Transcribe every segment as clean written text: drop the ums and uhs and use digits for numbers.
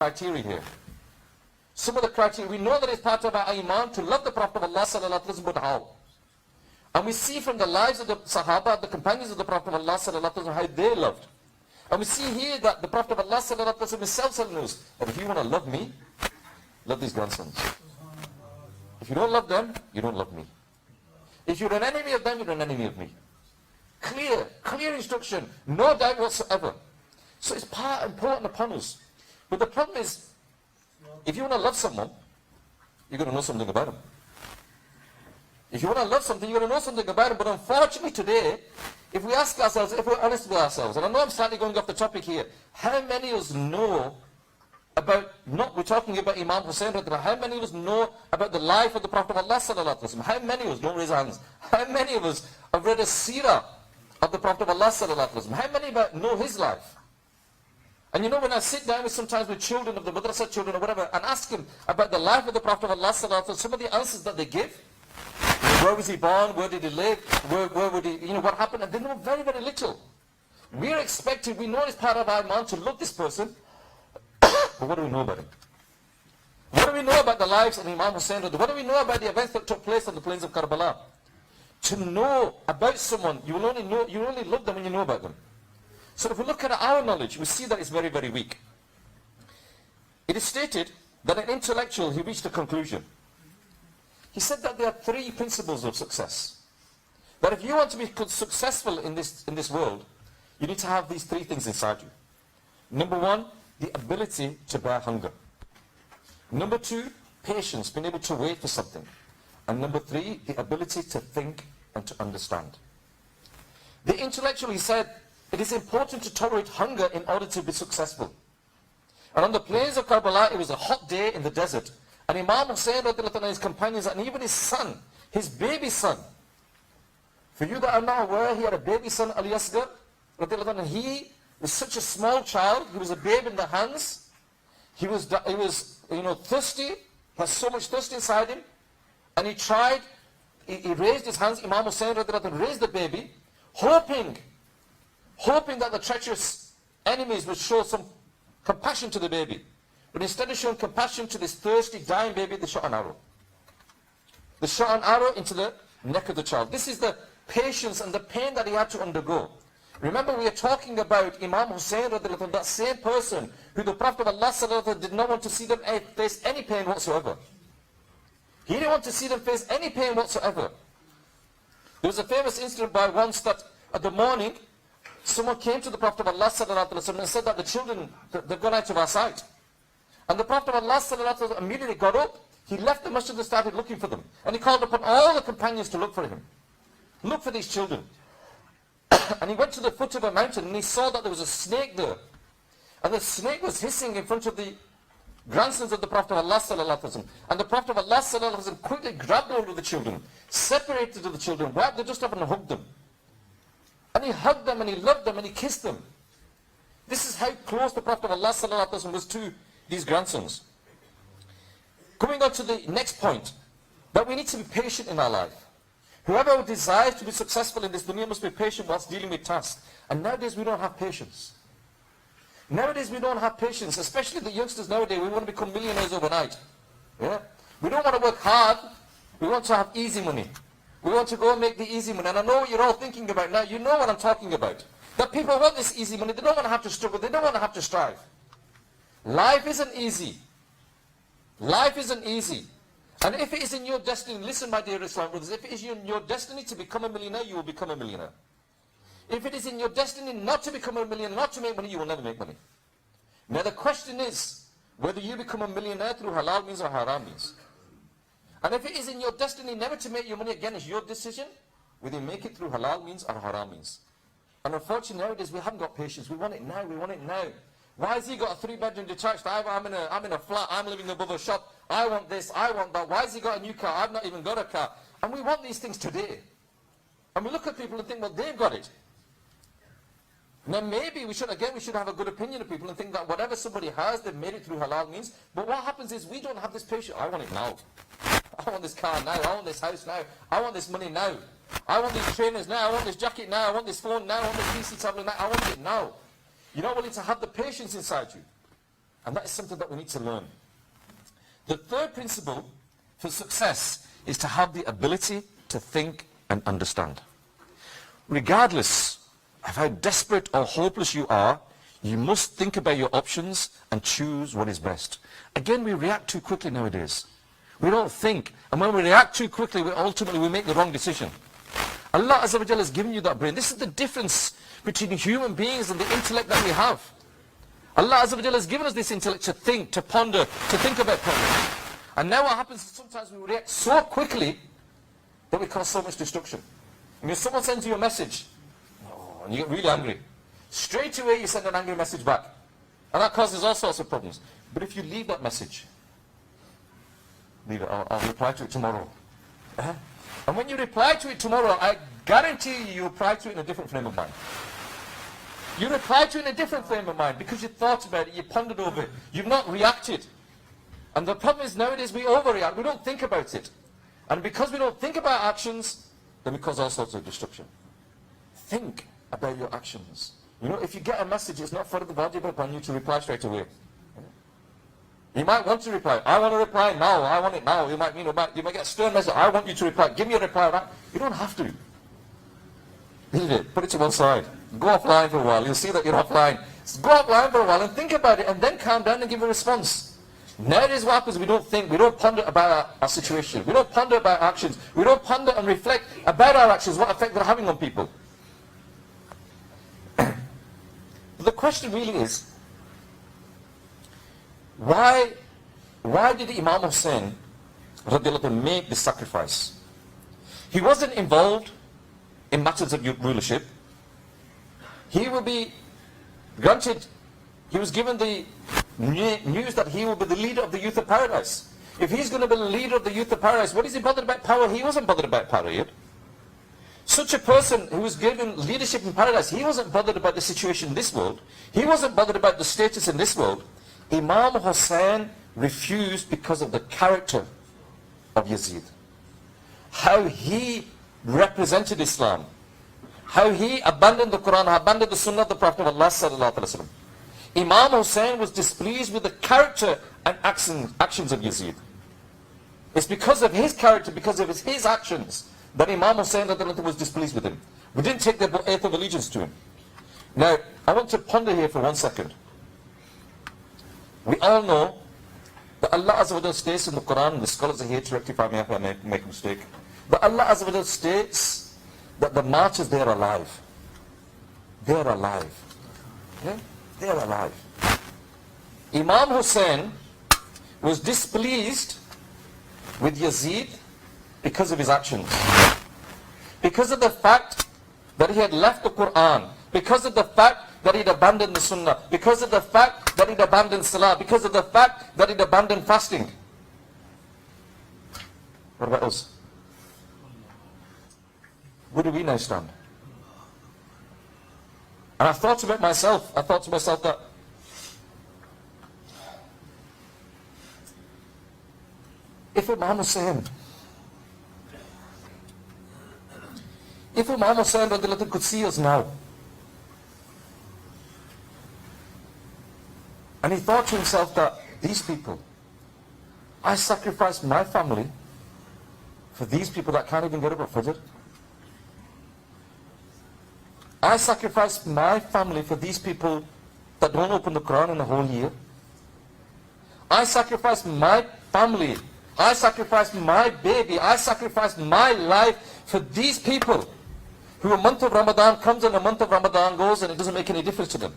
criteria here. Some of the criteria, we know that it's part of our iman to love the Prophet of Allah sallallahu alaihi wasallam, but how? And we see from the lives of the Sahaba, the companions of the Prophet of Allah sallallahu alaihi wasallam, how they loved. And we see here that the Prophet of Allah sallallahu alaihi wasallam himself knows that if you want to love me, love these grandsons. If you don't love them, you don't love me. If you're an enemy of them, you're an enemy of me. Clear instruction, no doubt whatsoever. So it's important upon us. But the problem is, if you want to love someone, you're going to know something about him. If you want to love something, you're going to know something about him. But unfortunately today, if we ask ourselves, if we're honest with ourselves, and I know I'm slightly going off the topic here, how many of us know about, we're talking about Imam Hussain, how many of us know about the life of the Prophet of Allah sallallahu alaihi wasallam? How many of us, don't raise hands, how many of us have read a seerah of the Prophet of Allah sallallahu alaihi wasallam? How many about know his life? And you know, when I sit down sometimes with children of the madrasa children or whatever, and ask them about the life of the Prophet of Allah sallallahu alaihi wasallam, some of the answers that they give, where was he born, where did he live, where would he, what happened, and they know very, very little. We are expected, we know it's part of our iman to love this person, but what do we know about him? What do we know about the lives of Imam Hussain? What do we know about the events that took place on the plains of Karbala? To know about someone, you only love them when you know about them. So if we look at our knowledge, we see that it's very, very weak. It is stated that an intellectual, he reached a conclusion. He said that there are 3 principles of success. That if you want to be successful in this world, you need to have these 3 things inside you. Number 1, the ability to bear hunger. Number 2, patience, being able to wait for something. And number 3, the ability to think and to understand. The intellectual, he said, it is important to tolerate hunger in order to be successful. And on the plains of Karbala, it was a hot day in the desert. And Imam Hussain and his companions, and even his son, his baby son. For you that are not aware, he had a baby son, Al-Yasgar, and he was such a small child. He was a babe in the hands. He was thirsty. He had so much thirst inside him. And he tried, he raised his hands, Imam Hussain raised the baby, hoping that the treacherous enemies would show some compassion to the baby. But instead of showing compassion to this thirsty, dying baby, they shot an arrow. They shot an arrow into the neck of the child. This is the patience and the pain that he had to undergo. Remember, we are talking about Imam Hussain, that same person who the Prophet of Allah did not want to see them face any pain whatsoever. He didn't want to see them face any pain whatsoever. There was a famous incident by once that at the morning, someone came to the Prophet of Allah and said that the children, they've gone out of our sight. And the Prophet of Allah immediately got up, he left the masjid and started looking for them. And he called upon all the companions to look for him. Look for these children. And he went to the foot of a mountain and he saw that there was a snake there. And the snake was hissing in front of the grandsons of the Prophet of Allah. And the Prophet of Allah quickly grabbed hold of the children, separated the children, wiped the dust off and hugged them. And he hugged them and he loved them and he kissed them. This is how close the Prophet of Allah was to these grandsons. Coming on to the next point, that we need to be patient in our life. Whoever desires to be successful in this dunya must be patient whilst dealing with tasks. And nowadays we don't have patience. Nowadays we don't have patience, especially the youngsters nowadays. We want to become millionaires overnight. Yeah? We don't want to work hard. We want to have easy money. We want to go and make the easy money. And I know what you're all thinking about now. You know what I'm talking about. That people want this easy money. They don't want to have to struggle. They don't want to have to strive. Life isn't easy. Life isn't easy. And if it is in your destiny, listen my dear Islam brothers, if it is in your destiny to become a millionaire, you will become a millionaire. If it is in your destiny not to become a millionaire, not to make money, you will never make money. Now the question is, whether you become a millionaire through halal means or haram means. And if it is in your destiny never to make your money, again, it's your decision, whether you make it through halal means or haram means. And unfortunately nowadays we haven't got patience. We want it now, we want it now. Why has he got a 3-bedroom detached? I'm in a flat, I'm living above a shop. I want this, I want that. Why has he got a new car? I've not even got a car. And we want these things today. And we look at people and think, well, they've got it. Now maybe we should have a good opinion of people and think that whatever somebody has, they've made it through halal means. But what happens is we don't have this patience. I want it now. I want this car now. I want this house now. I want this money now. I want these trainers now. I want this jacket now. I want this phone now. I want this PC tablet now. I want it now. You're not willing to have the patience inside you. And that is something that we need to learn. The third principle for success is to have the ability to think and understand. Regardless of how desperate or hopeless you are, you must think about your options and choose what is best. Again, we react too quickly nowadays. We don't think. And when we react too quickly, ultimately we make the wrong decision. Allah Azza wa Jalla has given you that brain. This is the difference between human beings and the intellect that we have. Allah Azza wa Jalla has given us this intellect to think, to ponder, to think about problems. And now what happens is sometimes we react so quickly that we cause so much destruction. And if someone sends you a message, and you get really angry, straight away you send an angry message back. And that causes all sorts of problems. But if you leave that message, leave it, I'll reply to it tomorrow. And when you reply to it tomorrow, I guarantee you reply to it in a different frame of mind. You reply to it in a different frame of mind because you thought about it, you pondered over it, you've not reacted. And the problem is nowadays we overreact, we don't think about it. And because we don't think about actions, then we cause all sorts of destruction. Think about your actions. You know, if you get a message, it's not fard wajib upon you to reply straight away. You might want to reply. I want to reply now. I want it now. You might get a stern message. I want you to reply. Give me a reply right. You don't have to. Leave it. Put it to one side. Go offline for a while. You'll see that you're offline. Go offline for a while and think about it and then calm down and give a response. Nowadays what happens, we don't think, we don't ponder about our situation. We don't ponder about actions. We don't ponder and reflect about our actions, what effect they're having on people. The question really is, why did Imam Hussein make this sacrifice? He wasn't involved in matters of rulership. He will be granted, he was given the news that he will be the leader of the youth of paradise. If he's going to be the leader of the youth of paradise, what is he bothered about power? He wasn't bothered about power yet. Such a person who was given leadership in paradise, he wasn't bothered about the situation in this world. He wasn't bothered about the status in this world. Imam Hussein refused because of the character of Yazid. How he represented Islam. How he abandoned the Quran, abandoned the Sunnah of the Prophet of Allah sallallahu alaihi wasallam. Imam Hussein was displeased with the character and actions of Yazid. It's because of his character, because of his actions, that Imam Hussein was displeased with him. We didn't take the oath of allegiance to him. Now, I want to ponder here for 1 second. We all know that Allah Azza wa Jalla states in the Quran, and the scholars are here to rectify me if I make a mistake, that Allah Azza wa Jalla states that the martyrs, they are alive. They are alive. Okay? They are alive. Imam Hussein was displeased with Yazid because of his actions. Because of the fact that he had left the Quran. Because of the fact that he'd abandoned the Sunnah. Because of the fact that he'd abandoned Salah. Because of the fact that he'd abandoned fasting. What about us? Where do we now stand? And I thought about myself. I thought to myself that if Imam Hussein could see us now, and he thought to himself that these people, I sacrificed my family for these people that can't even get up at Fajr. I sacrificed my family for these people that don't open the Quran in a whole year. I sacrificed my family. I sacrificed my baby. I sacrificed my life for these people who a month of Ramadan comes and a month of Ramadan goes and it doesn't make any difference to them.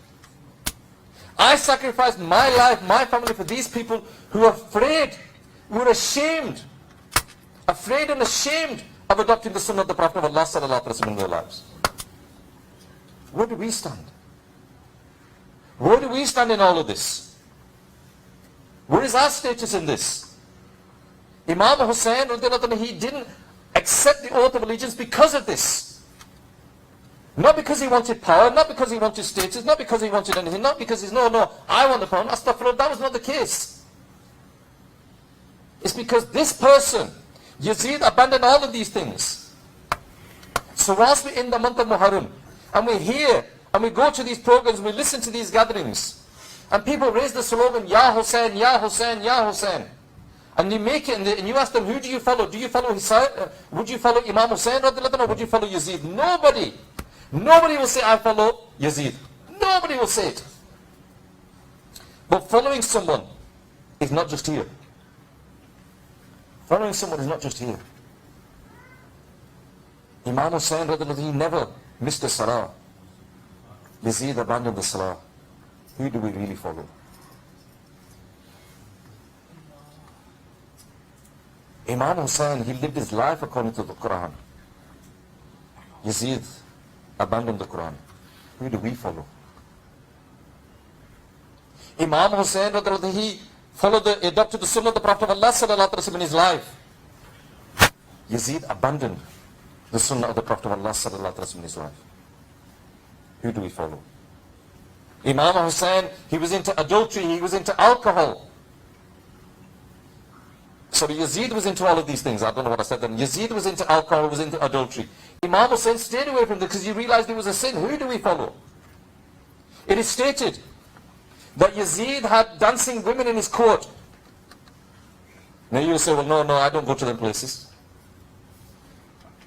I sacrificed my life, my family for these people who are afraid, who are ashamed, afraid and ashamed of adopting the Sunnah of the Prophet of Allah sallallahu alaihi wasallam in their lives. Where do we stand? Where do we stand in all of this? Where is our status in this? Imam Hussein, he didn't accept the oath of allegiance because of this. Not because he wanted power, not because he wanted status, not because he wanted anything, not because he's, no, I want the power. Astaghfirullah, that was not the case. It's because this person, Yazid, abandoned all of these things. So whilst we're in the month of Muharram, and we hear, and we go to these programs, we listen to these gatherings, and people raise the slogan, Ya Hussein, Ya Hussein, Ya Hussein. And you make it, and you ask them, who do you follow? Do you follow would you follow Imam Hussein, or would you follow Yazid? Nobody. Nobody will say, I follow Yazid. Nobody will say it. But following someone is not just here. Following someone is not just here. Imam Hussein, he never missed a salah. Yazid abandoned the salah. Who do we really follow? Imam Hussein, he lived his life according to the Quran. Yazid abandoned the Quran. Who do we follow? Imam Hussein, he adopted the sunnah of the Prophet of Allah in his life. Yazid abandoned the sunnah of the Prophet of Allah in his life. Who do we follow? Imam Hussein, he was into adultery, he was into alcohol. So Yazid was into all of these things. I don't know what I said then. Yazid was into alcohol, was into adultery. Imam Hussein stayed away from it because he realized it was a sin. Who do we follow? It is stated that Yazid had dancing women in his court. Now you say, well, no, I don't go to them places.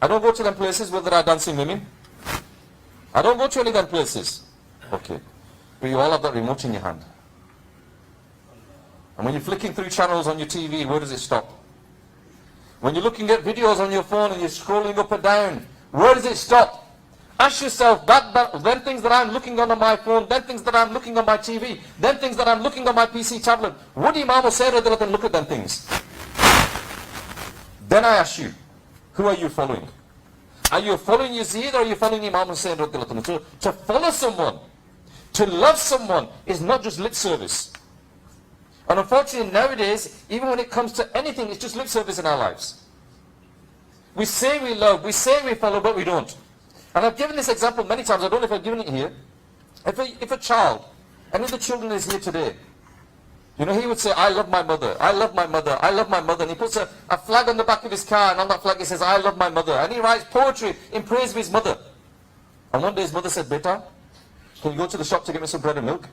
I don't go to them places where there are dancing women. I don't go to any of them places. Okay. But you all have that remote in your hand. And when you're flicking through channels on your TV, where does it stop? When you're looking at videos on your phone and you're scrolling up and down, where does it stop? Ask yourself, then things that I'm looking on my phone, then things that I'm looking on my TV, then things that I'm looking on my PC tablet, would Imam Hussein look at them things? Then I ask you, who are you following? Are you following Yazid or are you following Imam Hussein? To follow someone, to love someone is not just lip service. And unfortunately nowadays, even when it comes to anything, it's just lip service in our lives. We say we love, we say we follow, but we don't. And I've given this example many times, I don't know if I've given it here. If a child, any of the children is here today, you know, he would say, I love my mother, I love my mother, I love my mother. And he puts a flag on the back of his car, and on that flag he says, I love my mother. And he writes poetry in praise of his mother. And one day his mother said, Beta, can you go to the shop to get me some bread and milk?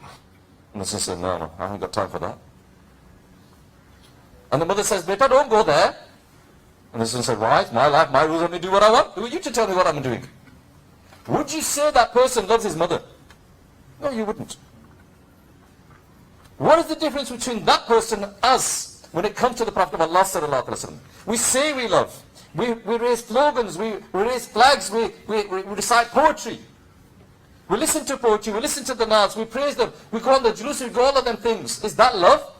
And the son said, no, I haven't got time for that. And the mother says, Beta, don't go there. And the son said, why? It's my life, my rules, let me do what I want. Who are you to tell me what I'm doing? Would you say that person loves his mother? No, you wouldn't. What is the difference between that person and us when it comes to the Prophet of Allah sallallahu alaihi wasallam? We say we love. We raise slogans, we raise flags, we recite poetry. We listen to poetry, we listen to the naats, we praise them, we go on the julus, we do all of them things. Is that love?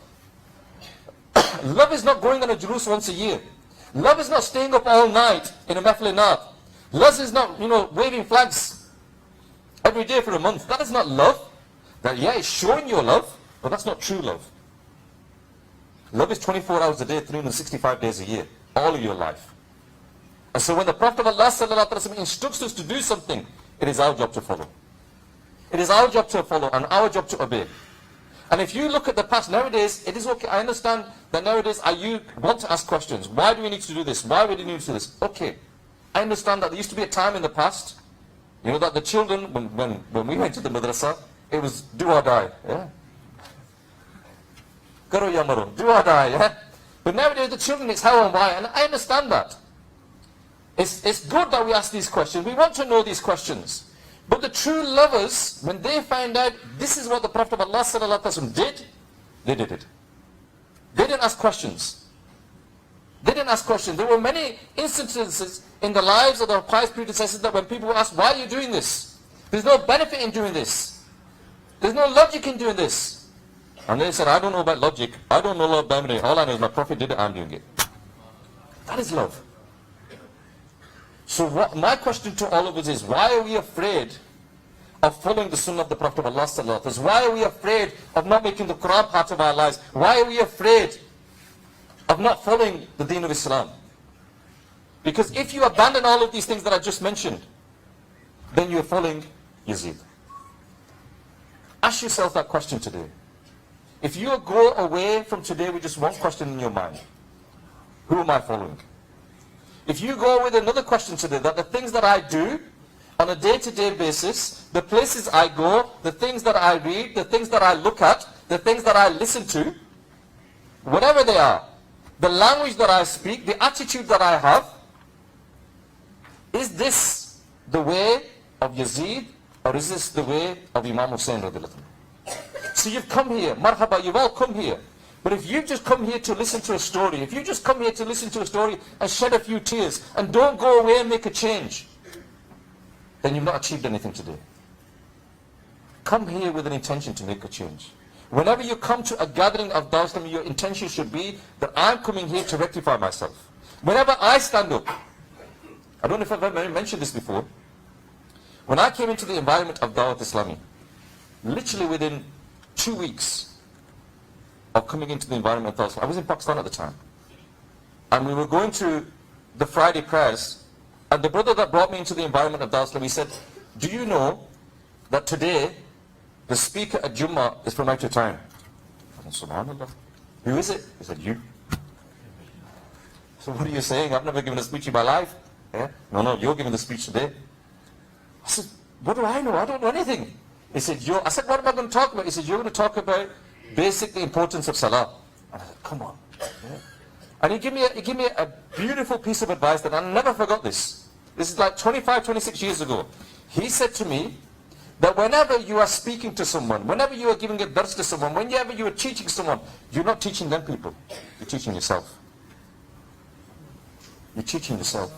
Love is not going on a julus once a year. Love is not staying up all night in a mehfil naat. Love is not, waving flags every day for a month. That is not love. That, yeah, it's showing your love, but that's not true love. Love is 24 hours a day, 365 days a year, all of your life. And so when the Prophet of Allah sallallahu alaihi wasallam instructs us to do something, it is our job to follow. It is our job to follow and our job to obey. And if you look at the past, nowadays, it is okay. I understand that nowadays you want to ask questions. Why do we need to do this? Why do we need to do this? Okay. I understand that there used to be a time in the past, that the children, when we went to the madrasa, it was do or die. Yeah? Karo ya maro, do or die. Yeah? But nowadays the children, it's how and why. And I understand that. It's good that we ask these questions. We want to know these questions. But the true lovers, when they find out this is what the Prophet of Allah sallallahu alaihi wasallam did, they did it. They didn't ask questions. They didn't ask questions. There were many instances in the lives of the pious predecessors that when people were asked, why are you doing this? There's no benefit in doing this. There's no logic in doing this. And they said, I don't know about logic. I don't know about memory. All I know is my Prophet did it, I'm doing it. That is love. So my question to all of us is, why are we afraid of following the sunnah of the Prophet of Allah sallallahu alaihi wasallam? Why are we afraid of not making the Quran part of our lives? Why are we afraid of not following the deen of Islam? Because if you abandon all of these things that I just mentioned, then you're following Yazid. Ask yourself that question today. If you go away from today with just one question in your mind, who am I following? If you go with another question today, that the things that I do on a day-to-day basis, the places I go, the things that I read, the things that I look at, the things that I listen to, whatever they are, the language that I speak, the attitude that I have, is this the way of Yazid, or is this the way of Imam Hussain radiallahu anhu? So you've come here, marhaba, you've all come here. But if you just come here to listen to a story, if you just come here to listen to a story and shed a few tears, and don't go away and make a change, then you've not achieved anything today. Come here with an intention to make a change. Whenever you come to a gathering of Dawateislami, your intention should be that I'm coming here to rectify myself. Whenever I stand up, I don't know if I've ever mentioned this before, when I came into the environment of Dawateislami, literally within 2 weeks of coming into the environment of Dawateislami, I was in Pakistan at the time, and we were going to the Friday prayers, and the brother that brought me into the environment of Dawateislami, he said, do you know that today the speaker at Jummah is from out of town? I said, subhanallah. Who is it? He said, you. So what are you saying? I've never given a speech in my life. Yeah? No, you're giving the speech today. I said, what do I know? I don't know anything. He said, I said, what am I going to talk about? He said, you're going to talk about basic the importance of salah. And I said, come on. Yeah? And he gave me a beautiful piece of advice that I never forgot this. This is like 25, 26 years ago. He said to me that whenever you are speaking to someone, whenever you are giving a dars to someone, whenever you are teaching someone, you're not teaching them people. You're teaching yourself. You're teaching yourself.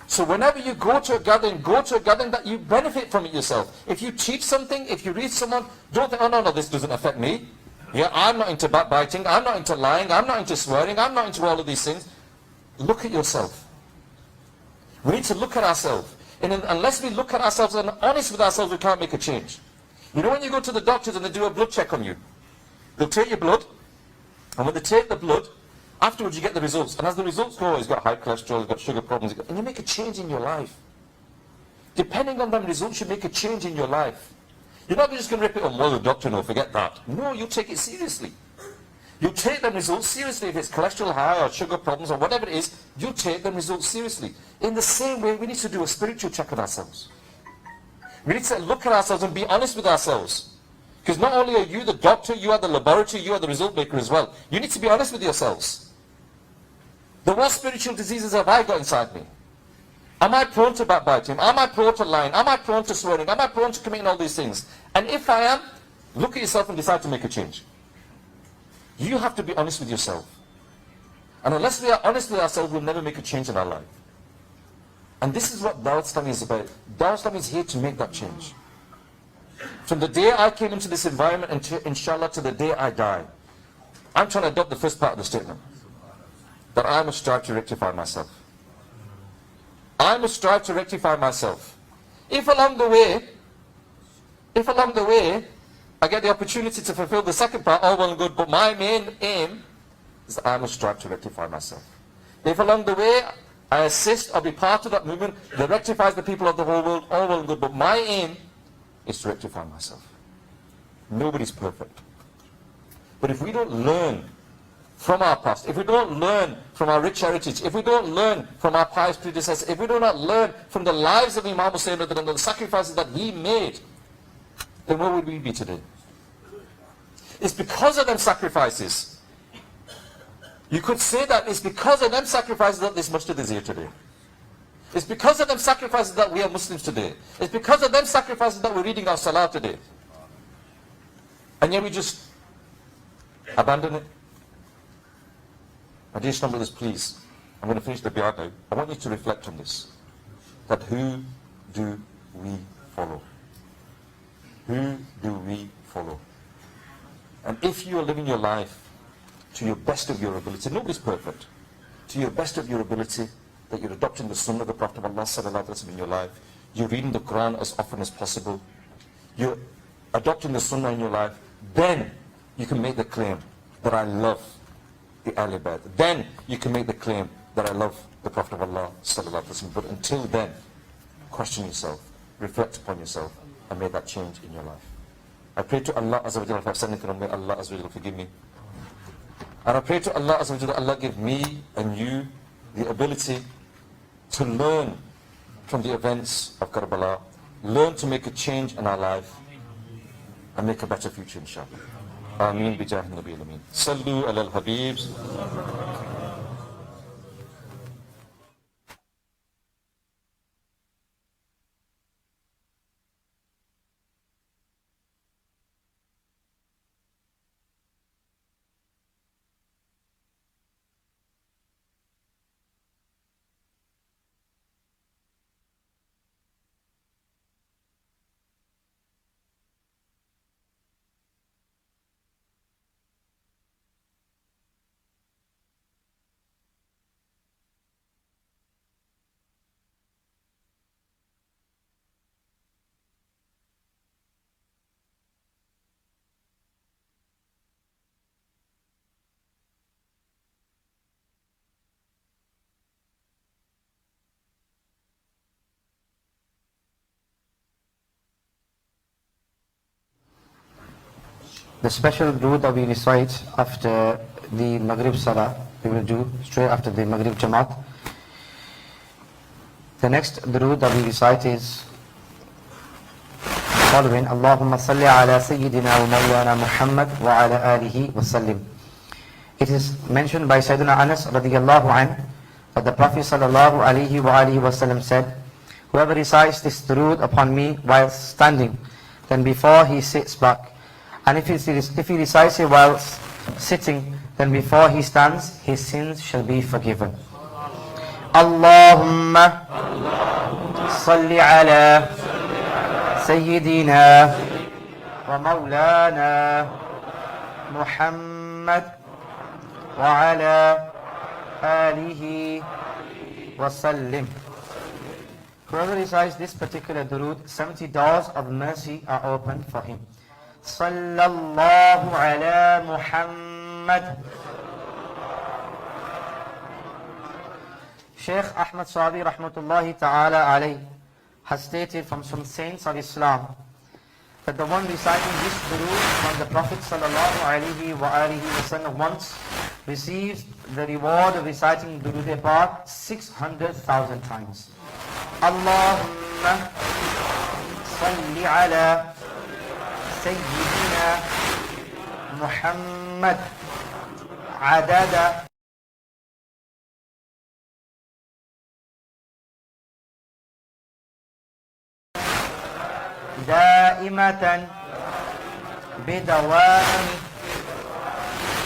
So whenever you go to a gathering that you benefit from it yourself. If you teach something, if you read someone, don't think, oh no, this doesn't affect me. Yeah, I'm not into backbiting, I'm not into lying, I'm not into swearing, I'm not into all of these things. Look at yourself. We need to look at ourselves. And unless we look at ourselves and are honest with ourselves, we can't make a change. You know when you go to the doctors and they do a blood check on you, they'll take your blood, and when they take the blood, afterwards you get the results. And as the results go, he's got high cholesterol, he's got sugar problems, and you make a change in your life. Depending on them results, you make a change in your life. You're not just going to rip it on, well, the doctor, no, forget that. No, you take it seriously. You take them results seriously. If it's cholesterol high or sugar problems or whatever it is, you take them results seriously. In the same way, we need to do a spiritual check on ourselves. We need to look at ourselves and be honest with ourselves. Because not only are you the doctor, you are the laboratory, you are the result maker as well. You need to be honest with yourselves. What spiritual diseases have I got inside me? Am I prone to backbiting? Am I prone to lying? Am I prone to swearing? Am I prone to committing all these things? And if I am, look at yourself and decide to make a change. You have to be honest with yourself. And unless we are honest with ourselves, we'll never make a change in our life. And this is what Dawateislami is about. Dawateislami is here to make that change. From the day I came into this environment, and inshallah to the day I die, I'm trying to adopt the first part of the statement. That I must strive to rectify myself. I must strive to rectify myself. If along the way, I get the opportunity to fulfill the second part, all well and good, but my main aim is that I must strive to rectify myself. If along the way I assist or be part of that movement that rectifies the people of the whole world, all well and good, but my aim is to rectify myself. Nobody's perfect. But if we don't learn from our past, if we don't learn from our rich heritage, if we don't learn from our pious predecessors, if we do not learn from the lives of Imam Hussain and the sacrifices that he made, then where would we be today? It's because of them sacrifices. You could say that it's because of them sacrifices that this masjid is here today. It's because of them sacrifices that we are Muslims today. It's because of them sacrifices that we're reading our salah today. And yet we just abandon it. My dear brothers, please, I'm going to finish the biyat now. I want you to reflect on this. That who do we follow? Who do we follow? And if you are living your life to your best of your ability, nobody's perfect, to your best of your ability, that you're adopting the sunnah of the Prophet of Allah sallallahu alaihi wasallam in your life, you're reading the Quran as often as possible, you're adopting the sunnah in your life, then you can make the claim that I love the Ahl Bayt. Then you can make the claim that I love the Prophet of Allah sallallahu alaihi wasallam. But until then, question yourself, reflect upon yourself, and make that change in your life. I pray to Allah Azza wa Jalla, if I've said anything wrong, may Allah Azza wa Jalla forgive me. And I pray to Allah Azza wa Jalla, Allah give me and you the ability to learn from the events of Karbala, learn to make a change in our life, and make a better future, inshallah. آمين بجاه النبي الأمين. صلوا على الحبيب. The special durood that we recite after the Maghrib Salah, we will do straight after the Maghrib Jamaat. The next durood that we recite is following: Allahumma salli ala Sayyidina wa Mawlana Muhammad wa ala alihi wa sallim. It is mentioned by Sayyidina Anas radiyallahu anhu that the Prophet sallallahu alaihi wa sallam said, whoever recites this durood upon me while standing, then before he sits back, and if he recites it while sitting, then before he stands, his sins shall be forgiven. Allahumma salli ala Sayyidina wa Mawlana Muhammad wa ala alihi wa sallim. Whoever recites this particular durood, 70 doors of mercy are opened for him. Sallallahu ala Muhammad. Shaykh Ahmad Sabi rahmatullahi ta'ala alayh has stated from some saints of Islam that the one reciting this durood from the Prophet sallallahu alayhi wa sallam once receives the reward of reciting durood Pak 600,000 times. Allahumma salli ala Sayyidina Muhammad adada دائمة بدوام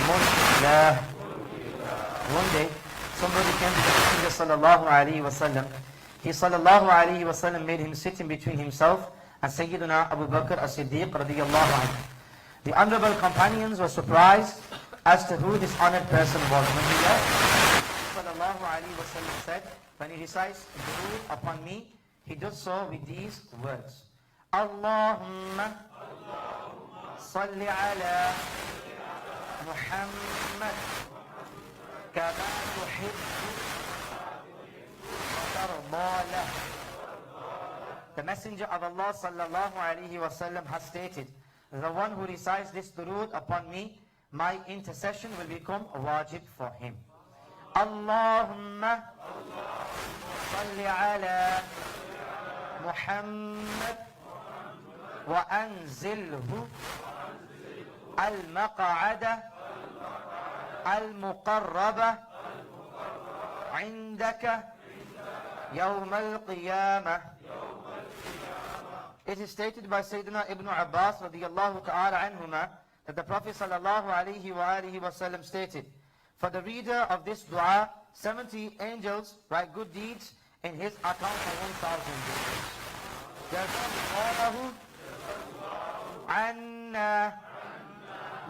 ملك. One day, somebody came to the Messenger sallallahu alayhi wa sallam. He sallallahu alayhi wa sallam made him sit in between himself and Sayyidina Abu Bakr as-Siddiq radiyallahu anhu. The honorable companions were surprised as to who this honored person was. When he left, sallallahu alayhi wa sallam said, when he recites durood upon me, he does so with these words: Allahumma salli ala Muhammad kama tuhibbu wa tarda lah. The Messenger of Allah sallallahu alayhi wa sallam has stated, the one who recites this durood upon me, my intercession will become wajib for him. Allahumma salli ala Muhammad wa anzilhu al-maq'ada al-muqarraba indaka yawm al-qiyamah. It is stated by Sayyidina Ibn Abbas radiyallahu ta'ala anhuma that the Prophet sallallahu alayhi wa sallam stated, for the reader of this dua, 70 angels write good deeds in his account for 1,000 years. عنا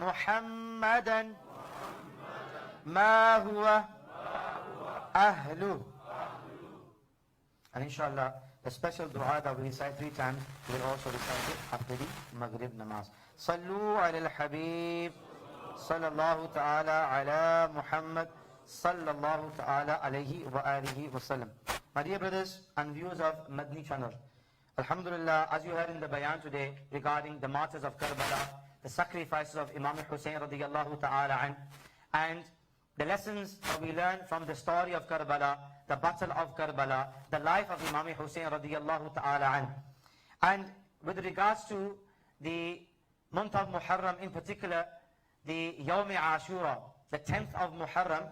محمدا ما هو أهله. And inshallah, the special dua that we recite 3 times, we will also recite it after the Maghrib namaz. Sallu ala al-Habib, sallallahu ta'ala ala Muhammad, sallallahu ta'ala alayhi wa alihi wa sallam. My dear brothers and viewers of Madni channel, Alhamdulillah, as you heard in the bayan today regarding the martyrs of Karbala, the sacrifices of Imam Hussein radiyallahu ta'ala an, and the lessons that we learn from the story of Karbala, the battle of Karbala, the life of Imam Hussein radiyallahu ta'ala an. And with regards to the month of Muharram in particular, the Yawm Ashura, the 10th of Muharram,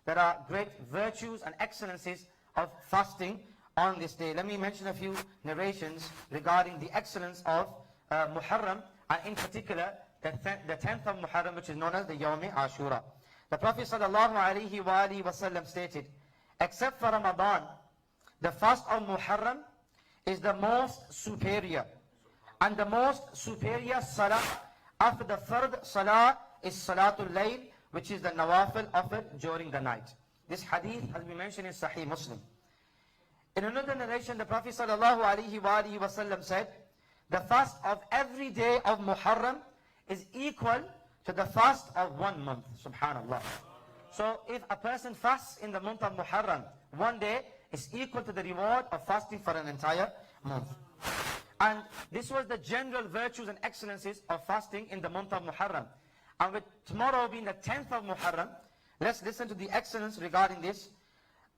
there are great virtues and excellences of fasting on this day. Let me mention a few narrations regarding the excellence of Muharram, and in particular the 10th of Muharram, which is known as the Yawm Ashura. The Prophet ﷺ stated, except for Ramadan, the fast of Muharram is the most superior. And the most superior salah after the third salah is Salatul Layl, which is the nawafil offered during the night. This hadith has been mentioned in Sahih Muslim. In another narration, the Prophet ﷺ said, the fast of every day of Muharram is equal to the fast of 1 month. Subhanallah. So if a person fasts in the month of Muharram, one day is equal to the reward of fasting for an entire month. And this was the general virtues and excellences of fasting in the month of Muharram. And with tomorrow being the 10th of Muharram, let's listen to the excellence regarding this.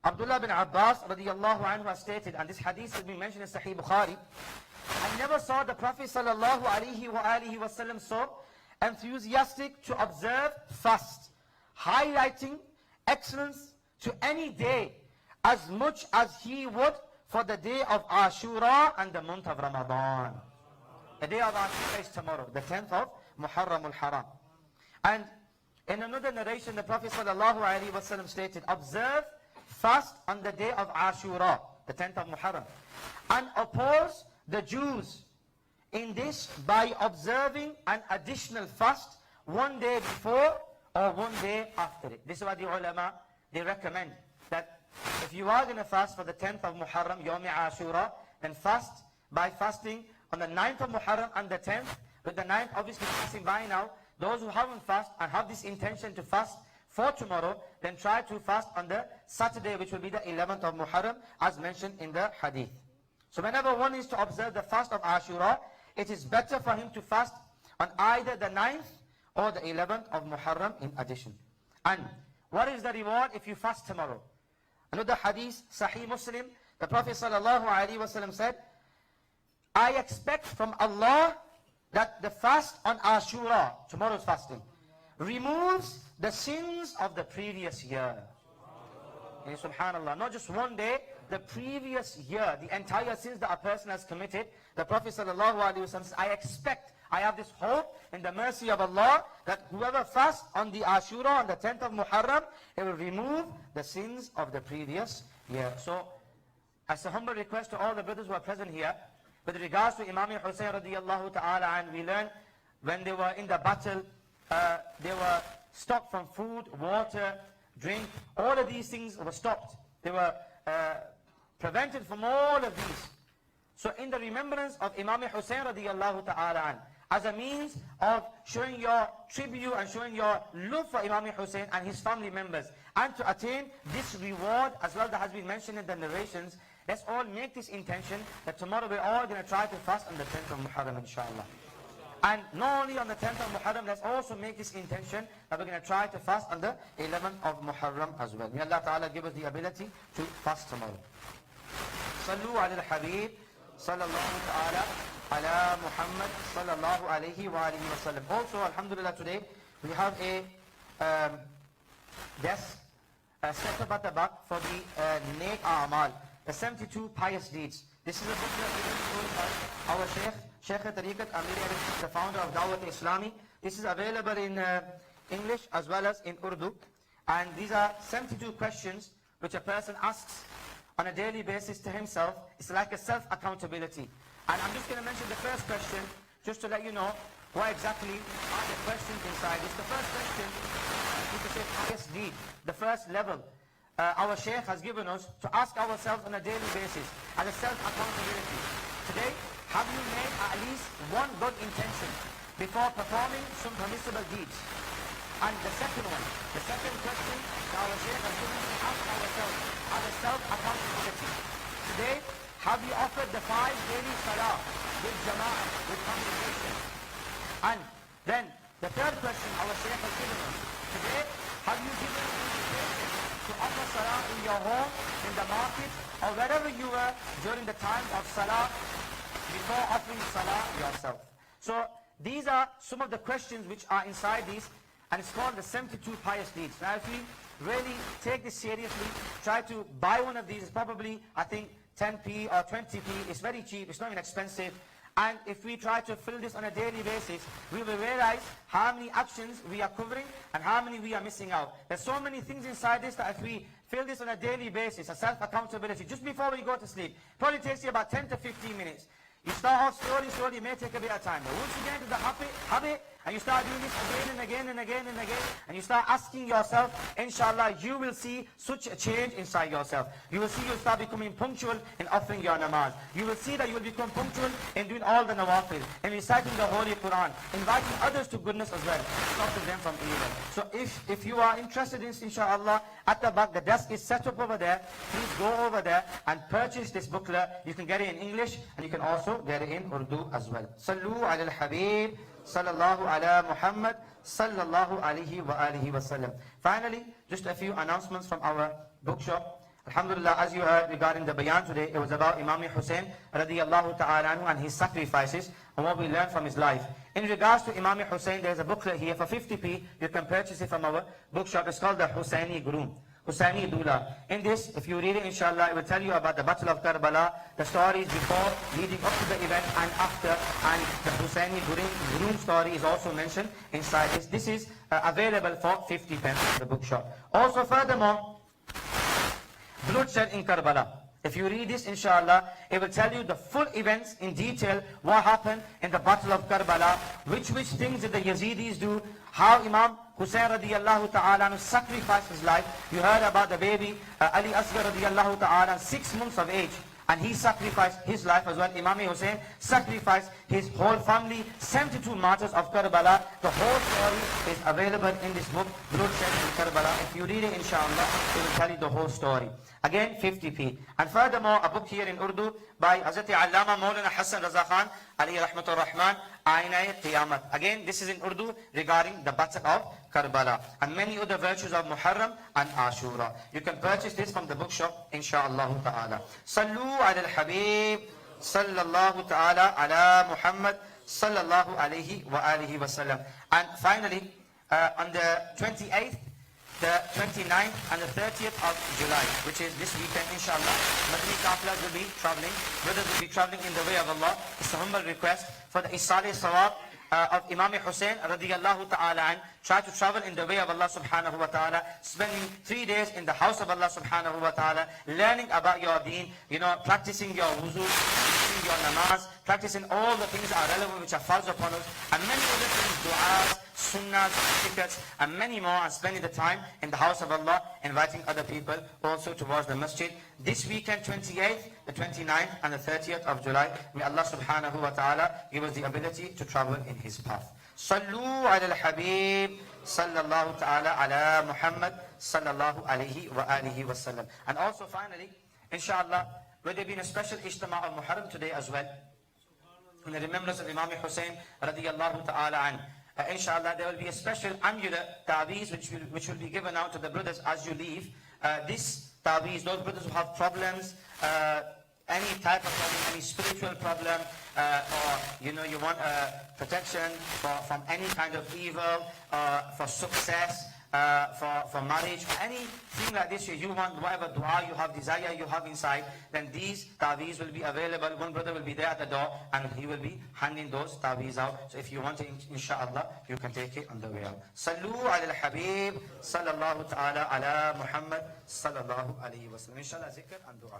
Abdullah bin Abbas radiyallahu anhu has stated, and this hadith has been mentioned in Sahih Bukhari, I never saw the Prophet sallallahu alaihi wasallam so enthusiastic to observe fast, highlighting excellence to any day as much as he would for the day of Ashura and the month of Ramadan. The day of Ashura is tomorrow, the 10th of Muharram al-Haram. And in another narration, the Prophet ﷺ stated, observe fast on the day of Ashura, the 10th of Muharram, and oppose the Jews in this by observing an additional fast one day before or one day after it. This is what the ulama, they recommend, that if you are going to fast for the 10th of Muharram, Yawm Ashura, then fast by fasting on the 9th of Muharram and the 10th. With the 9th obviously passing by now, those who haven't fasted and have this intention to fast for tomorrow, then try to fast on the Saturday, which will be the 11th of Muharram, as mentioned in the hadith. So whenever one is to observe the fast of Ashura, it is better for him to fast on either the 9th or the 11th of Muharram in addition. And what is the reward if you fast tomorrow? Another hadith, Sahih Muslim, the Prophet ﷺ said, I expect from Allah that the fast on Ashura, tomorrow's fasting, removes the sins of the previous year. And subhanallah, not just one day, the previous year, the entire sins that a person has committed. The Prophet ﷺ says, I expect, I have this hope in the mercy of Allah that whoever fasts on the Ashura, on the 10th of Muharram, it will remove the sins of the previous year. So, as a humble request to all the brothers who are present here, with regards to Imam Hussein radiyallahu ta'ala, and we learned when they were in the battle, they were stopped from food, water, drink. All of these things were stopped. They were prevented from all of these. So in the remembrance of Imam Hussein radiyallahu ta'ala, as a means of showing your tribute and showing your love for Imam Hussein and his family members, and to attain this reward as well that has been mentioned in the narrations, let's all make this intention that tomorrow we're all going to try to fast on the 10th of Muharram, inshallah. And not only on the 10th of Muharram, let's also make this intention that we're going to try to fast on the 11th of Muharram as well. May Allah Ta'ala give us the ability to fast tomorrow. Sallu ala al-Habib, sallallahu ta'ala ala Muhammad, sallallahu alayhi wa alihi wa sallam. Also, alhamdulillah, today we have a desk set up at the back for the Neek A'mal, the 72 pious deeds. This is a book that given by our Sheikh Tariqat Amir, the founder of Dawateislami. This is available in English as well as in Urdu. And these are 72 questions which a person asks on a daily basis to himself. It's like a self-accountability. And I'm just going to mention the first question, just to let you know what exactly are the questions inside. It's the first question, you could say pious deed, the first level. Our Shaykh has given us to ask ourselves on a daily basis as a self-accountability. Today, have you made at least one good intention before performing some permissible deeds? And the second one, the second question that our Shaykh has given us to ask ourselves as a self-accountability. Today, have you offered the 5 daily salah with jama'ah, with congregation? And then, the third question our Shaykh has given us. Today, have you given invitation to offer salah in your home, in the market, or wherever you were during the time of salah, before offering salah yourself? So these are some of the questions which are inside these and it's called the 72 Pious Deeds. Now if we really take this seriously, try to buy one of these, it's probably, I think, 10p or 20p, it's very cheap, it's not even expensive. And if we try to fill this on a daily basis, we will realize how many actions we are covering and how many we are missing out. There's so many things inside this that if we fill this on a daily basis, a self-accountability, just before we go to sleep, probably takes you about 10 to 15 minutes. You start off slowly, it may take a bit of time. But once you get into the habit, and you start doing this again and again and again and again, and you start asking yourself, inshallah, you will see such a change inside yourself. You will see you'll start becoming punctual in offering your namaz. You will see that you will become punctual in doing all the nawafil, in reciting the Holy Quran, inviting others to goodness as well, stopping them from evil. So if you are interested in this, inshallah, at the back, the desk is set up over there. Please go over there and purchase this booklet. You can get it in English, and you can also get it in Urdu as well. Sallu ala al-Habib, sallallahu ala Muhammad, sallallahu alayhi wa alihi wa sallam. Finally, just a few announcements from our bookshop. Alhamdulillah, as you heard regarding the bayan today, it was about Imam Hussein radiyallahu ta'ala anhu and his sacrifices and what we learned from his life. In regards to Imam Hussein, there's a booklet here for 50p. You can purchase it from our bookshop. It's called the Husseini Groom, Husseini Dula. In this, if you read it, inshallah, it will tell you about the Battle of Karbala, the stories before, leading up to the event, and after, and the Husseini Groom story is also mentioned inside this. This is available for 50 pence in the bookshop. Also, furthermore, bloodshed in Karbala. If you read this, inshallah, it will tell you the full events in detail, what happened in the Battle of Karbala, which things did the Yazidis do, how Imam Hussein radiyallahu ta'ala sacrificed his life. You heard about the baby Ali Asghar radiyallahu ta'ala, 6 months of age, and he sacrificed his life as well. Imam Hussein sacrificed his whole family, 72 martyrs of Karbala. The whole story is available in this book, Bloodshed in Karbala. If you read it, inshallah, it will tell you the whole story. Again, 50p. And furthermore, a book here in Urdu by Hazrat Allama Maulana Hassan Raza Khan, alayhi rahmatur rahman, Aina Qiyamat. Again, this is in Urdu regarding the Battle of Karbala and many other virtues of Muharram and Ashura. You can purchase this from the bookshop, inshallah ta'ala. Sallu ala al-Habib, sallallahu ta'ala ala Muhammad, sallallahu alayhi wa alihi wa sallam. And finally, on the 28th, the 29th and the 30th of July, which is this weekend, inshallah, Madani Kafilas will be traveling. Brothers will be traveling in the way of Allah. It's a humble request for the Isali Sawab of Imam Hussein radiyallahu ta'ala an. Try to travel in the way of Allah subhanahu wa ta'ala, spending 3 days in the house of Allah subhanahu wa ta'ala, learning about your deen, practicing your wuzu, practicing your namaz, practicing all the things that are relevant which are false upon us, and many other things, du'as, sunnahs, certificates, and many more, and spending the time in the house of Allah, inviting other people also towards the masjid. This weekend, 28th, the 29th, and the 30th of July, may Allah subhanahu wa ta'ala give us the ability to travel in His path. Sallu ala al-Habib, sallallahu ta'ala ala Muhammad, sallallahu alayhi wa alihi wa sallam. And also finally, inshallah, will there be a special Ijtima of Muharram today as well, in the remembrance of Imam Hussein radiyallahu ta'ala an. Inshallah, there will be a special amulet, ta'weez, which will be given out to the brothers as you leave. This ta'weez, those brothers who have problems, any type of problem, any spiritual problem, or you want protection from any kind of evil, for success, for marriage, anything like this, you want whatever dua you have, desire you have inside, then these ta'weez will be available. One brother will be there at the door and he will be handing those ta'weez out. So if you want it, inshallah, you can take it on the way out. Sallu ala al-Habib, sallallahu ta'ala ala Muhammad, sallallahu alayhi wa sallam. Inshallah, zikr and dua.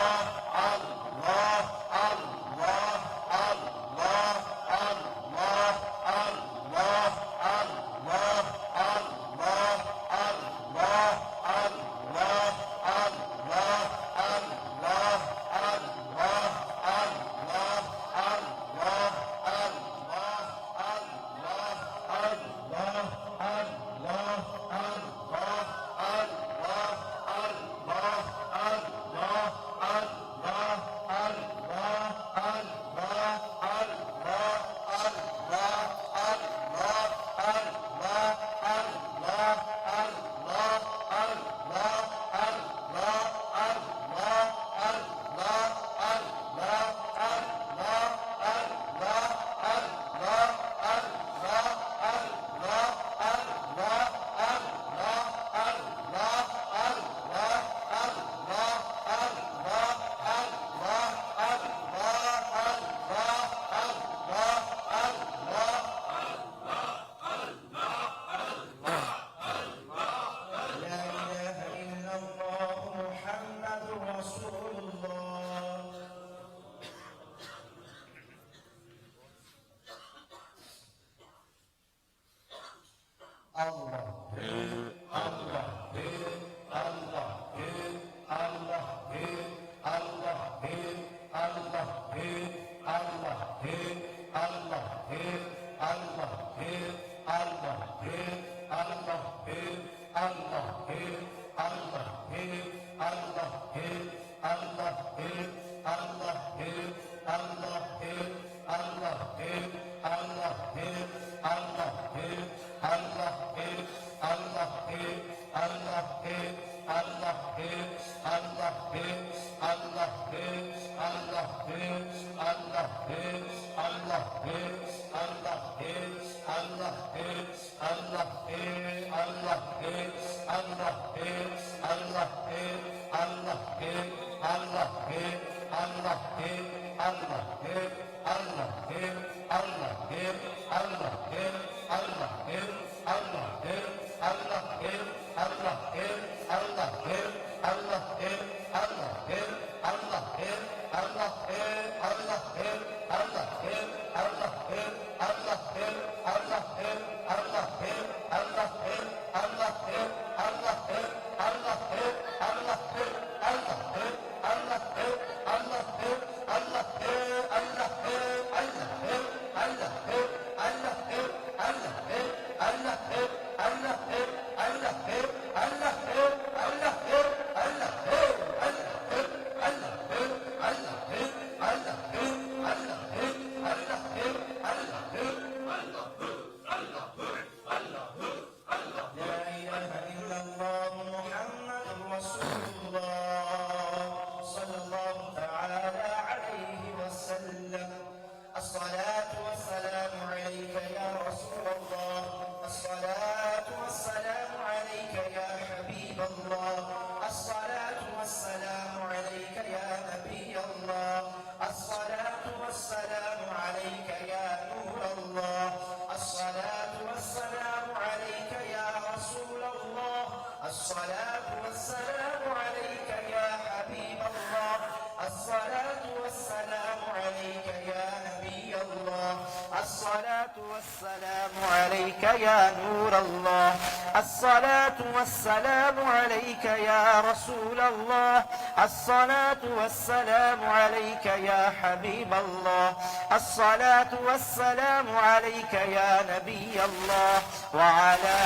والسلام عليك يا نور الله. الصلاة والسلام عليك يا رسول الله. الصلاة والسلام عليك يا حبيب الله. الصلاة والسلام عليك يا نبي الله وعلى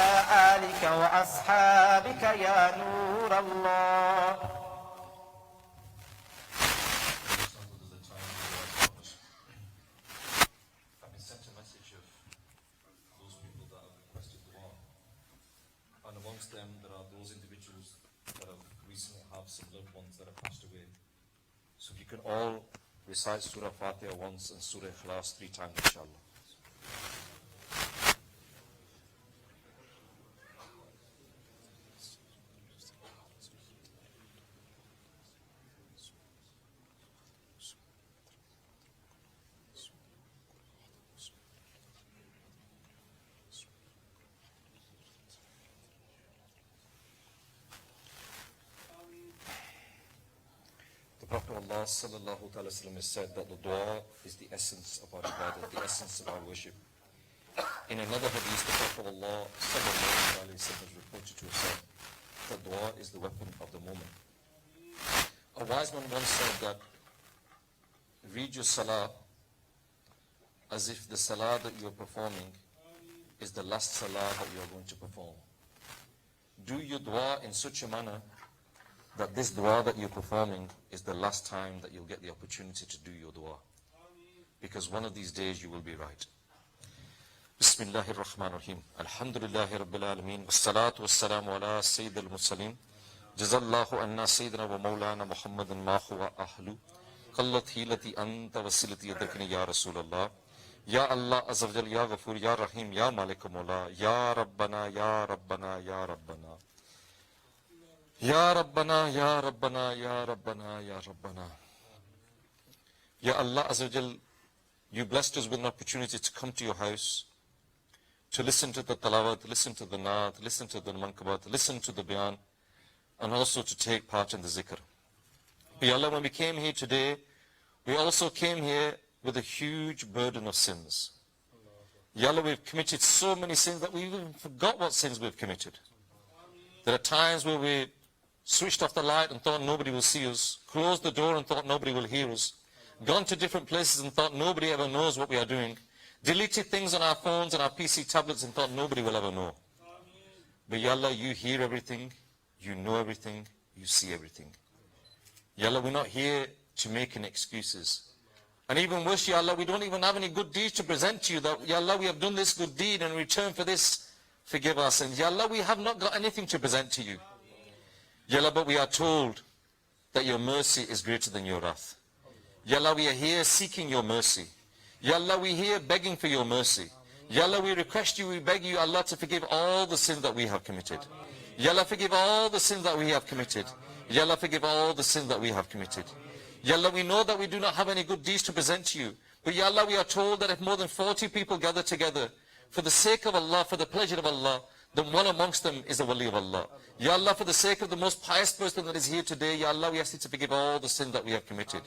آلك وأصحابك يا نور الله. Amongst them, there are those individuals that have recently had some loved ones that have passed away. So if you can all recite Surah Fatiha once and Surah Ikhlas 3 times, inshallah. The Prophet of Allah sallallahu ta'ala sallam has said that the dua is the essence of our ibadah, the essence of our worship. In another hadith, the Prophet of Allah sallallahu alayhi wa sallam is reported to have said that dua is the weapon of the moment. A wise man once said that read your salah as if the salah that you are performing is the last salah that you are going to perform. Do your dua in such a manner that this dua that you're performing is the last time that you'll get the opportunity to do your dua. Because one of these days you will be right. Bismillahir Rahmanir Rahim. Alhamdulillahi Rabbil Alameen. Wassalatu wassalamu ala Sayyid al-Mursaleen. Jazallahu anna Sayyidina wa Mawlana Muhammadan ma huwa ahlu. Qallat hilati anta wasilati yadakni ya Rasulallah. Ya Allah Azza wa Jal, Ya Ghafoor, Ya Rahim, Ya Malik Mawla, Ya Rabbana, Ya Rabbana, Ya Rabbana. Ya Rabbana, Ya Rabbana, Ya Rabbana, Ya Rabbana. Ya Allah Azza wa Jal, you blessed us with an opportunity to come to your house, to listen to the talawat, to listen to the naat, to listen to the mankabat, to listen to the bayan, and also to take part in the zikr. Ya Allah, when we came here today, we also came here with a huge burden of sins. Ya Allah, we've committed so many sins that we even forgot what sins we've committed. There are times where we switched off the light and thought nobody will see us, closed the door and thought nobody will hear us, gone to different places and thought nobody ever knows what we are doing, deleted things on our phones and our PC tablets and thought nobody will ever know. But Ya Allah, you hear everything, you know everything, you see everything. Ya Allah, we're not here to make any excuses. And even worse, Ya Allah, we don't even have any good deeds to present to you. That, Ya Allah, we have done this good deed and in return for this, forgive our sins. Ya Allah, we have not got anything to present to you. Ya Allah, but we are told that your mercy is greater than your wrath. Ya Allah, we are here seeking your mercy. Ya Allah, we are here begging for your mercy. Ya Allah, we request you, we beg you, Allah, to forgive all the sins that we have committed. Ya Allah, forgive all the sins that we have committed. Ya Allah, forgive all the sins that we have committed. Ya Allah, we know that we do not have any good deeds to present to you. But Ya Allah, we are told that if more than 40 people gather together for the sake of Allah, for the pleasure of Allah, then one amongst them is a wali of Allah. Ya Allah, for the sake of the most pious person that is here today, Ya Allah, we ask you to forgive all the sins that we have committed.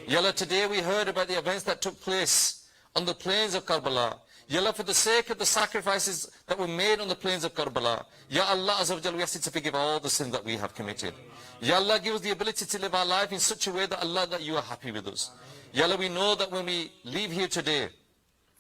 Ya Allah, today we heard about the events that took place on the plains of Karbala. Ya Allah, for the sake of the sacrifices that were made on the plains of Karbala, Ya Allah, Azza wa Jal, we ask you to forgive all the sins that we have committed. Ya Allah, give us the ability to live our life in such a way that Allah, that you are happy with us. Ya Allah, we know that when we leave here today,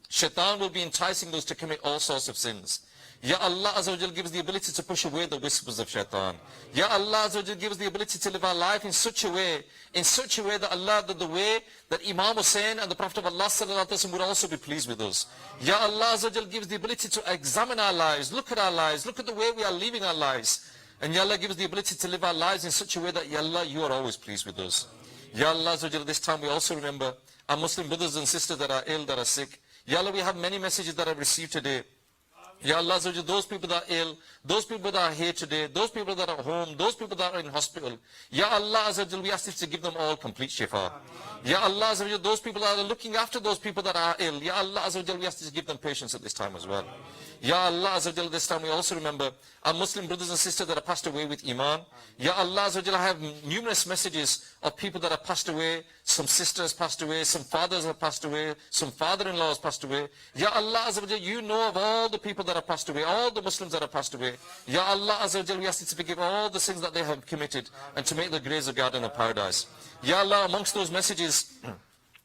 Shaitan will be enticing us to commit all sorts of sins. Ya Allah, Azza wa Jal, give us the ability to push away the whispers of Shaitan. Ya Allah, Azza wa Jal, give us the ability to live our life in such a way that Allah, that the way that Imam Hussain and the Prophet of Allah sallallahu alaihi wasallam would also be pleased with us. Ya Allah, Azza wa Jal, give us the ability to examine our lives, look at our lives, look at the way we are living our lives. And Ya Allah, give us the ability to live our lives in such a way that, Ya Allah, you are always pleased with us. Ya Allah, Azza wa Jal, this time we also remember our Muslim brothers and sisters that are ill, that are sick. Ya Allah, we have many messages that I've received today. Ya Allah, those people that are ill, those people that are here today, those people that are at home, those people that are in hospital, Ya Allah, we ask you to give them all complete shifa. Ya Allah, those people that are looking after those people that are ill, Ya Allah, we ask you to give them patience at this time as well. Ya Allah, this time we also remember our Muslim brothers and sisters that have passed away with Iman. Ya Allah, I have numerous messages of people that have passed away. Some sisters passed away, some fathers have passed away, some father-in-laws passed away. Ya Allah, you know of all the people that have passed away, all the Muslims that have passed away. Ya Allah, we ask you to forgive all the sins that they have committed and to make the graves a garden of paradise. Ya Allah, amongst those messages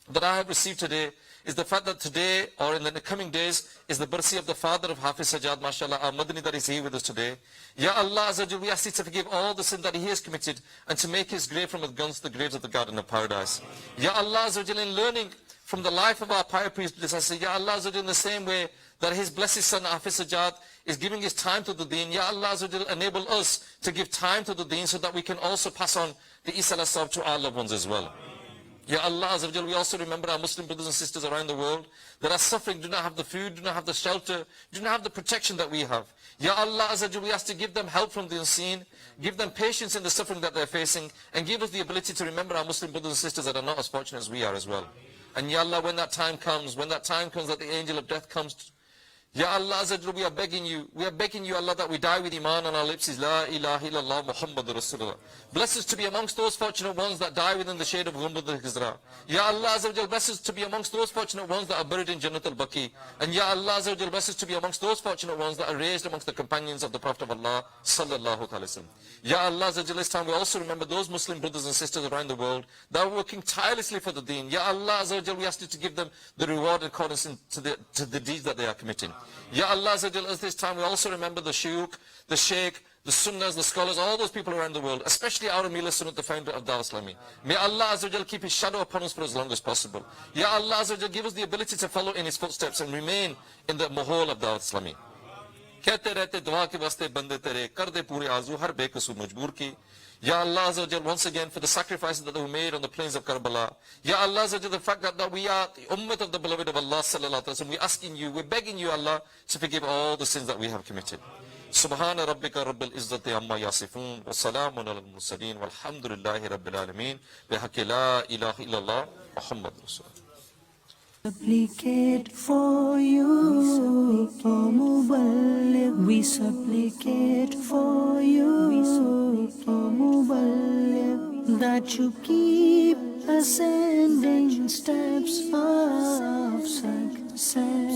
that I have received today is the fact that today, or in the coming days, is the birthday of the father of Hafiz Sajjad, mashallah, our Madani that is here with us today. Ya Allah, we ask you to forgive all the sin that he has committed and to make his grave from amongst the graves of the garden of paradise. Ya Allah, in learning from the life of our pious priest, I say, Ya Allah, in the same way that his blessed son Hafiz Sajjad is giving his time to the deen, Ya Allah, enable us to give time to the deen so that we can also pass on the Isa al-Sab to our loved ones as well. Ya Allah, we also remember our Muslim brothers and sisters around the world that are suffering, do not have the food, do not have the shelter, do not have the protection that we have. Ya Allah, we ask to give them help from the unseen, give them patience in the suffering that they're facing, and give us the ability to remember our Muslim brothers and sisters that are not as fortunate as we are as well. And Ya Allah, when that time comes that the angel of death comes, Ya Allah, we are begging you, Allah, that we die with Iman on our lips is La ilaha illallah Muhammadur Rasulullah. Bless us to be amongst those fortunate ones that die within the shade of Ghumbad al-Hizra. Ya Allah, bless us to be amongst those fortunate ones that are buried in Jannat al-Baqi. And Ya Allah, bless us to be amongst those fortunate ones that are raised amongst the companions of the Prophet of Allah sallallahu alaihi wasallam. Ya Allah, this time we also remember those Muslim brothers and sisters around the world that are working tirelessly for the deen. Ya Allah, we ask you to give them the reward according to the deeds that they are committing. Ya Allah, at this time we also remember the Shuyukh, the Sheikh, the Sunnahs, the scholars, all those people around the world, especially our Amir Sunnat, the founder of Dawateislami. May Allah keep his shadow upon us for as long as possible. Ya Allah, give us the ability to follow in his footsteps and remain in the mahol of Dawateislami. कहते रहते दुआ के वास्ते बंदे तेरे कर दे पूरे आजू हर बेकसूर मजबूर की. Ya Allah, once again for the sacrifices that were made on the plains of Karbala. Ya Allah, the fact that we are the ummah of the beloved of Allah sallallahu alaihi wasallam, we're asking you, we're begging you, Allah, to forgive all the sins that we have committed. Subhana rabbika rabbil izzati amma yasifun wa salamun ala al-mursalin walhamdulillahi rabbil alameen bihaqqi la ilaha illallah Muhammad Rasulullah. Supplicate for you, O Muballigh. We supplicate for you, O Muballigh, that you keep ascending steps of success.